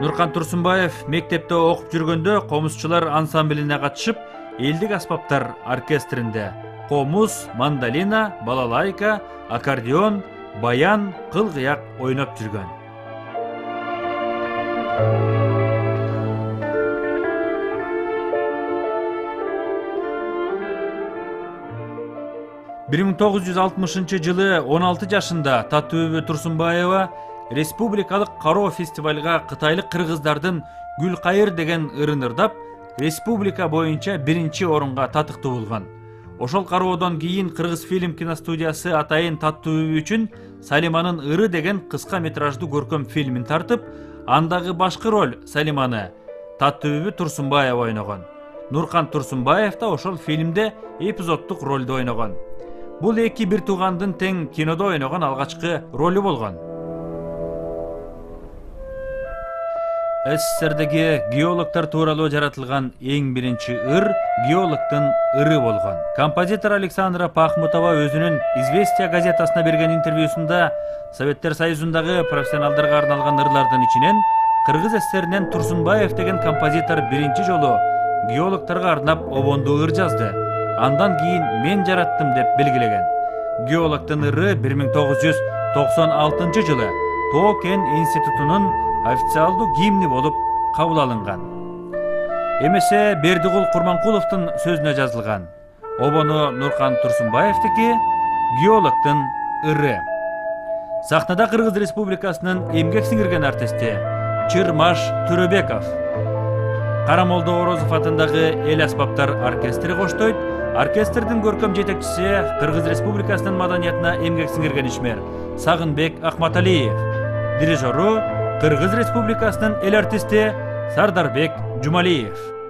Нуркан Турсунбаев мектепте окуп жүргөндө комузчулар ансамблине катышып, элдик аспаптар оркестринде комуз, мандолина, балалайка, аккордеон, баян, кыл-кыяк ойноп жүргөн. Бир 1960 жылы 16 жашында Таттыбүбү Турсунбаева республикалык кароо фестивальга кытайлык кыргыздардын Гүл Кайыр деген ырын ырдап, республика боюнча биринчи орунга татыктуу болгон. Ошол кароодон кийин Кыргыз фильм киностудиясы атайын Таттыбүбү үчүн Салиманын ыры деген кыска метраждуу көркөм фильмин тартып, андагы башкы роль Салиманы Таттыбүбү Турсунбаева ойногон. Нуркан Турсунбаев да ошол фильмде эпизоддук ролду ойногон. Бул эки бир туугандын тең кинодо ойногон алгачкы ролу болгон. СССРдеги геологдор тууралуу жаратылган эң биринчи ыр геологдун ыры болгон. Композитор Александра Пахмутова өзүнүн «Известия» газетасына берген интервьюсунда Советтер Союзундагы профессионалдарга арналган ырлардын ичинен Кыргыз СССРинен Турсунбаев деген композитор биринчи жолу геологдорго арнап обондуу ыр жазды. Андан кийин мен жараттым деп белгилеген. Геологдун ыры 1996 жылы Тоо кен институтунун официалдуу гимни болуп кабыл алынган. Эмесе Бердигул Курманкуловдун сөзүнө жазылган. Обону Нуркан Турсунбаевдики геологдун ыры. Сахнада Кыргыз Республикасынын эмгек сиңирген артисти Чырмаш Төрөбеков, Карамолдо Орозов атындагы эл аспаптар оркестри коштойт. Оркестрдин көркөм жетекчиси Кыргыз Республикасынын маданиятына эмгек сиңирген ишмер Сагынбек Акматалиев, дирижеру Кыргыз Республикасынын эл артисти Сардарбек Жумалиев.